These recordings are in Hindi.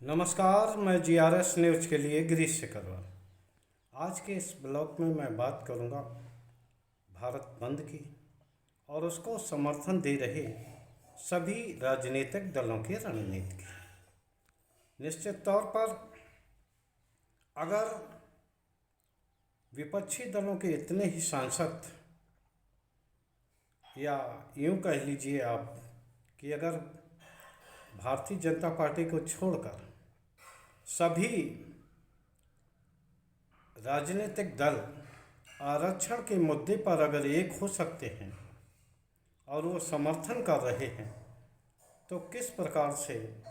नमस्कार, मैं जीआरएस न्यूज़ के लिए गिरीश सिकरवार। आज के इस ब्लॉग में मैं बात करूंगा भारत बंद की और उसको समर्थन दे रहे सभी राजनीतिक दलों की रणनीति की। निश्चित तौर पर अगर विपक्षी दलों के इतने ही सांसद, या यूं कह लीजिए आप कि अगर भारतीय जनता पार्टी को छोड़कर सभी राजनीतिक दल आरक्षण के मुद्दे पर अगर एक हो सकते हैं और वो समर्थन कर रहे हैं, तो किस प्रकार से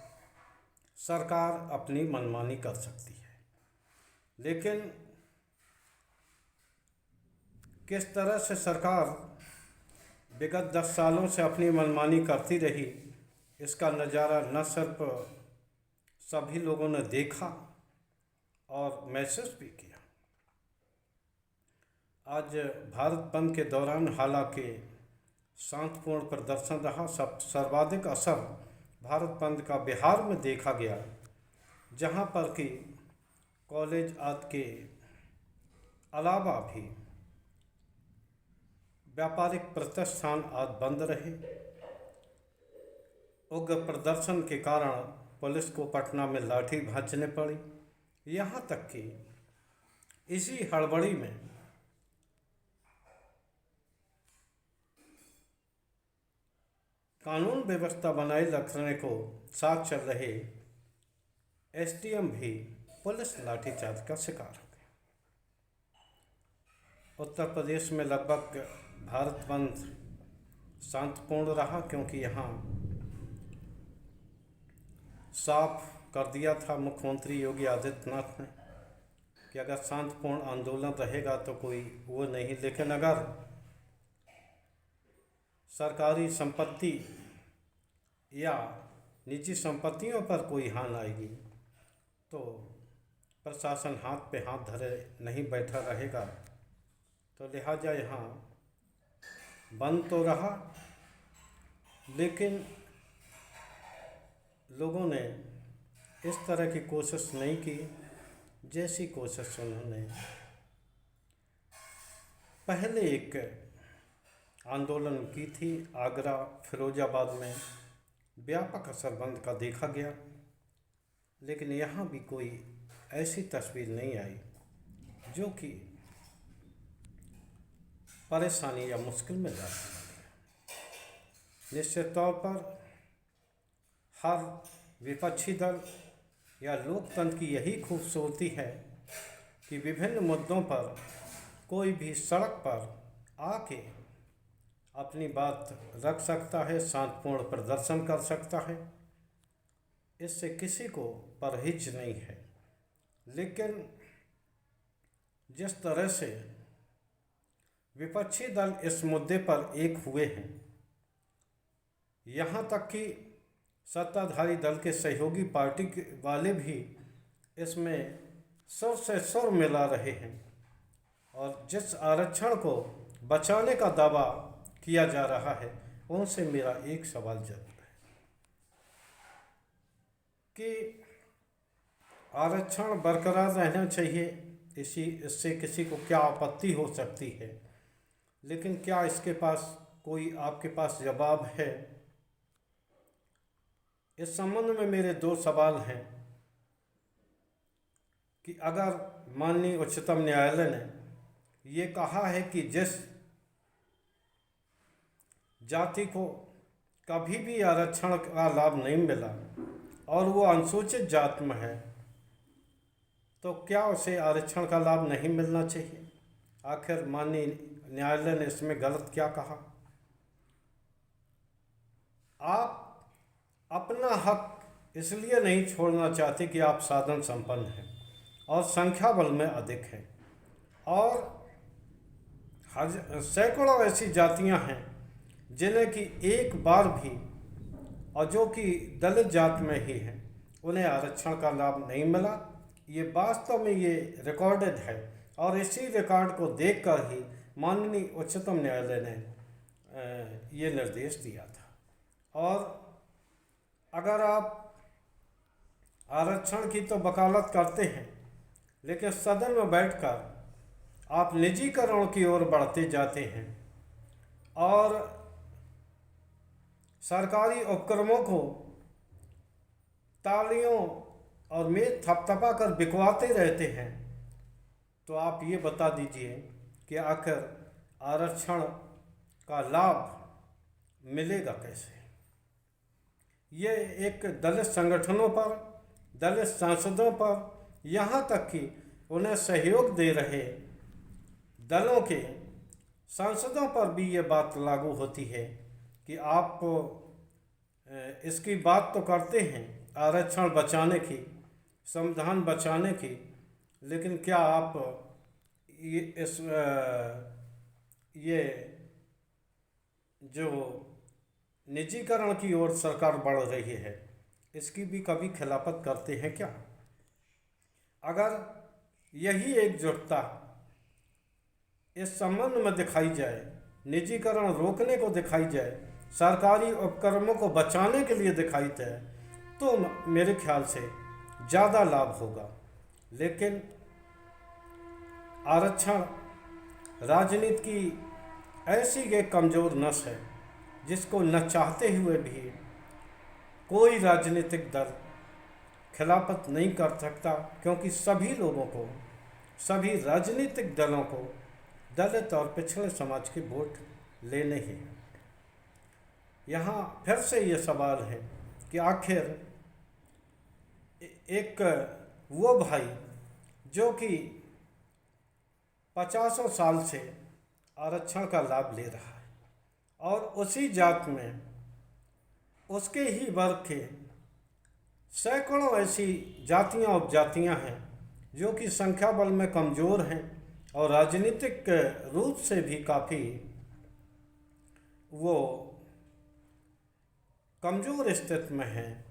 सरकार अपनी मनमानी कर सकती है। लेकिन किस तरह से सरकार विगत 10 सालों से अपनी मनमानी करती रही, इसका नज़ारा न सिर्फ सभी लोगों ने देखा और महसूस भी किया। आज भारत बंद के दौरान हालांकि शांतिपूर्ण प्रदर्शन रहा, सर्वाधिक असर भारत बंद का बिहार में देखा गया, जहां पर कि कॉलेज आदि के अलावा भी व्यापारिक प्रतिष्ठान आदि बंद रहे। उग्र प्रदर्शन के कारण पुलिस को पटना में लाठी भांजने पड़ी। यहाँ तक कि इसी हड़बड़ी में कानून व्यवस्था बनाए रखने को साथ चल रहे एसडीएम भी पुलिस लाठीचार्ज का शिकार हो गए। उत्तर प्रदेश में लगभग भारत बंद शांतिपूर्ण रहा, क्योंकि यहाँ साफ कर दिया था मुख्यमंत्री योगी आदित्यनाथ ने कि अगर शांतिपूर्ण आंदोलन रहेगा तो कोई वो नहीं, लेकिन अगर सरकारी संपत्ति या निजी संपत्तियों पर कोई हानि आएगी तो प्रशासन हाथ पे हाथ धरे नहीं बैठा रहेगा। तो लिहाजा यहाँ बंद तो रहा, लेकिन लोगों ने इस तरह की कोशिश नहीं की जैसी कोशिश उन्होंने पहले एक आंदोलन की थी। आगरा, फिरोजाबाद में व्यापक असर बंद का देखा गया, लेकिन यहाँ भी कोई ऐसी तस्वीर नहीं आई जो कि परेशानी या मुश्किल में डाल दी। निश्चित तौर पर हर विपक्षी दल या लोकतंत्र की यही खूबसूरती है कि विभिन्न मुद्दों पर कोई भी सड़क पर आके अपनी बात रख सकता है, शांतिपूर्ण प्रदर्शन कर सकता है, इससे किसी को परहेज नहीं है। लेकिन जिस तरह से विपक्षी दल इस मुद्दे पर एक हुए हैं, यहाँ तक कि सत्ताधारी दल के सहयोगी पार्टी के वाले भी इसमें सुर से सुर मिला रहे हैं और जिस आरक्षण को बचाने का दावा किया जा रहा है, उनसे मेरा एक सवाल जरूर है कि आरक्षण बरकरार रहना चाहिए, इससे किसी को क्या आपत्ति हो सकती है, लेकिन क्या इसके पास कोई आपके पास जवाब है? इस संबंध में मेरे 2 सवाल हैं कि अगर माननीय उच्चतम न्यायालय ने ये कहा है कि जिस जाति को कभी भी आरक्षण का लाभ नहीं मिला और वो अनुसूचित जाति में है, तो क्या उसे आरक्षण का लाभ नहीं मिलना चाहिए? आखिर माननीय न्यायालय ने इसमें गलत क्या कहा? आप अपना हक इसलिए नहीं छोड़ना चाहते कि आप साधन संपन्न हैं और संख्या बल में अधिक हैं, और सैकड़ों ऐसी जातियां हैं जिन्हें कि एक बार भी, और जो कि दलित जाति में ही हैं, उन्हें आरक्षण का लाभ नहीं मिला। ये वास्तव में ये रिकॉर्डेड है और इसी रिकॉर्ड को देखकर ही माननीय उच्चतम न्यायालय ने ये निर्देश दिया था। और अगर आप आरक्षण की तो वकालत करते हैं, लेकिन सदन में बैठकर आप निजीकरण की ओर बढ़ते जाते हैं और सरकारी उपक्रमों को तालियों और मेज थपथपा कर बिकवाते रहते हैं। तो आप ये बता दीजिए कि आखिर आरक्षण का लाभ मिलेगा कैसे? ये एक दलित संगठनों पर, दलित सांसदों पर, यहाँ तक कि उन्हें सहयोग दे रहे दलों के सांसदों पर भी ये बात लागू होती है कि आप इसकी बात तो करते हैं आरक्षण बचाने की, संविधान बचाने की, लेकिन क्या आप ये जो निजीकरण की ओर सरकार बढ़ रही है इसकी भी कभी खिलाफत करते हैं क्या? अगर यही एकजुटता इस संबंध में दिखाई जाए, निजीकरण रोकने को दिखाई जाए, सरकारी उपक्रमों को बचाने के लिए दिखाई जाए, तो मेरे ख्याल से ज़्यादा लाभ होगा। लेकिन आरक्षण राजनीति की ऐसी एक कमज़ोर नस है जिसको न चाहते हुए भी कोई राजनीतिक दल खिलाफत नहीं कर सकता, क्योंकि सभी लोगों को, सभी राजनीतिक दलों को दलित और पिछड़े समाज के वोट लेने ही हैं। यहाँ फिर से ये सवाल है कि आखिर एक वो भाई जो कि 50 साल से आरक्षण का लाभ ले रहा है और उसी जात में उसके ही वर्ग के सैकड़ों ऐसी जातियां उपजातियां हैं जो कि संख्या बल में कमज़ोर हैं और राजनीतिक रूप से भी काफ़ी वो कमज़ोर स्थिति में हैं,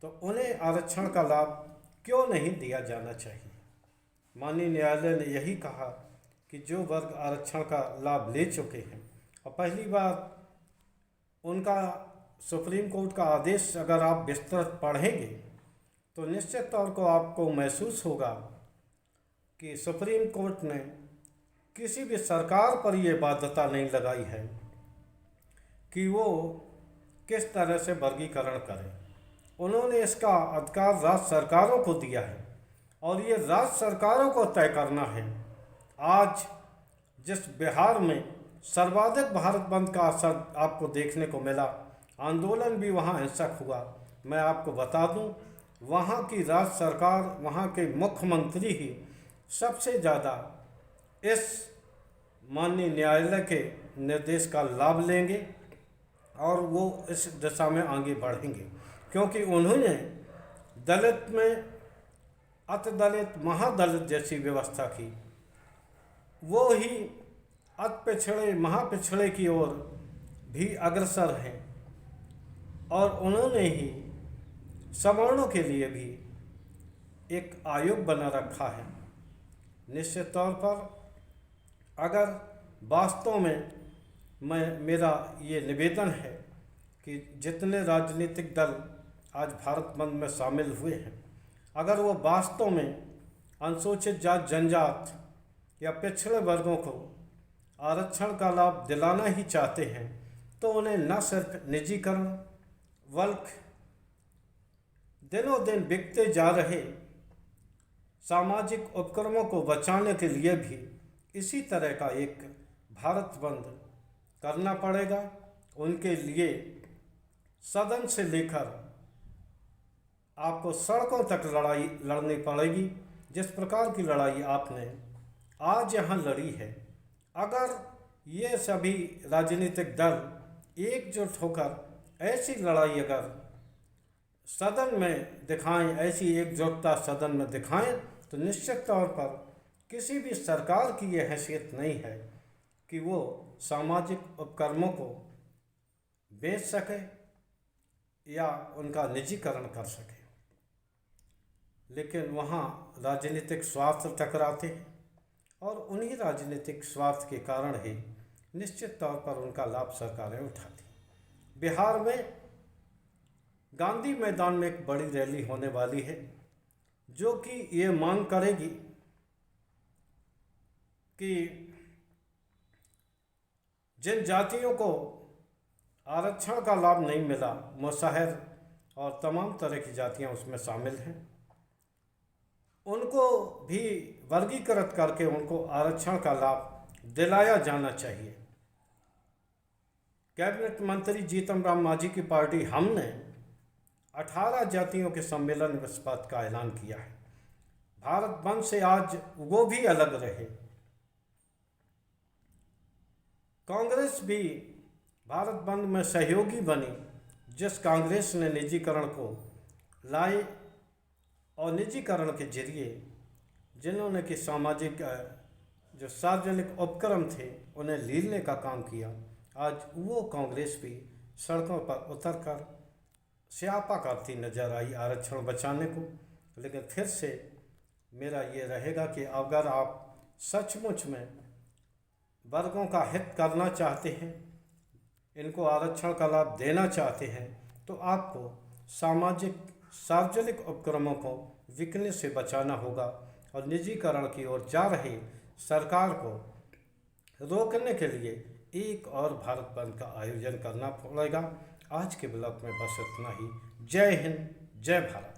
तो उन्हें आरक्षण का लाभ क्यों नहीं दिया जाना चाहिए? माननीय न्यायालय ने यही कहा कि जो वर्ग आरक्षण का लाभ ले चुके हैं, और पहली बार उनका सुप्रीम कोर्ट का आदेश अगर आप विस्तृत पढ़ेंगे तो निश्चित तौर को आपको महसूस होगा कि सुप्रीम कोर्ट ने किसी भी सरकार पर यह बाध्यता नहीं लगाई है कि वो किस तरह से वर्गीकरण करे। उन्होंने इसका अधिकार राज्य सरकारों को दिया है और ये राज्य सरकारों को तय करना है। आज जिस बिहार में सर्वाधिक भारत बंद का असर आपको देखने को मिला, आंदोलन भी वहाँ हिंसक हुआ, मैं आपको बता दूं वहाँ की राज्य सरकार, वहाँ के मुख्यमंत्री ही सबसे ज़्यादा इस माननीय न्यायालय के निर्देश का लाभ लेंगे और वो इस दिशा में आगे बढ़ेंगे, क्योंकि उन्होंने दलित में अति दलित, महादलित जैसी व्यवस्था की। वो ही अति पिछड़े, महापिछड़े की ओर भी अग्रसर हैं और उन्होंने ही सवर्णों के लिए भी एक आयोग बना रखा है। निश्चित तौर पर अगर वास्तव में मेरा ये निवेदन है कि जितने राजनीतिक दल आज भारत बंद में शामिल हुए हैं, अगर वो वास्तव में अनुसूचित जात, जनजात या पिछड़े वर्गों को आरक्षण का लाभ दिलाना ही चाहते हैं, तो उन्हें न सिर्फ निजीकरण बल्कि दिनों दिन बिकते जा रहे सामाजिक उपक्रमों को बचाने के लिए भी इसी तरह का एक भारत बंद करना पड़ेगा। उनके लिए सदन से लेकर आपको सड़कों तक लड़ाई लड़नी पड़ेगी। जिस प्रकार की लड़ाई आपने आज यहाँ लड़ी है, अगर ये सभी राजनीतिक दल एकजुट होकर ऐसी लड़ाई अगर सदन में दिखाएं, ऐसी एकजुटता सदन में दिखाएं, तो निश्चित तौर पर किसी भी सरकार की ये हैसियत नहीं है कि वो सामाजिक उपक्रमों को बेच सके या उनका निजीकरण कर सके। लेकिन वहाँ राजनीतिक स्वार्थ टकराते हैं और उन्हीं राजनीतिक स्वार्थ के कारण ही निश्चित तौर पर उनका लाभ सरकारें उठाती। बिहार में गांधी मैदान में एक बड़ी रैली होने वाली है जो कि ये मांग करेगी कि जिन जातियों को आरक्षण का लाभ नहीं मिला, मुसहर और तमाम तरह की जातियां उसमें शामिल हैं, उनको भी वर्गीकृत करके उनको आरक्षण का लाभ दिलाया जाना चाहिए। कैबिनेट मंत्री जीतन राम मांझी की पार्टी हमने 18 जातियों के सम्मेलन में इस बात का ऐलान किया है। भारत बंद से आज वो भी अलग रहे। कांग्रेस भी भारत बंद में सहयोगी बनी, जिस कांग्रेस ने निजीकरण को लाए और निजीकरण के जरिए जिन्होंने कि सामाजिक जो सार्वजनिक उपक्रम थे उन्हें लीलने का काम किया, आज वो कांग्रेस भी सड़कों पर उतरकर स्यापा करती नजर आई आरक्षण बचाने को। लेकिन फिर से मेरा ये रहेगा कि अगर आप सचमुच में वर्गों का हित करना चाहते हैं, इनको आरक्षण का लाभ देना चाहते हैं, तो आपको सार्वजनिक उपक्रमों को बिकने से बचाना होगा और निजीकरण की ओर जा रही सरकार को रोकने के लिए एक और भारत बंद का आयोजन करना पड़ेगा। आज के ब्लॉग में बस इतना ही। जय हिंद, जय भारत।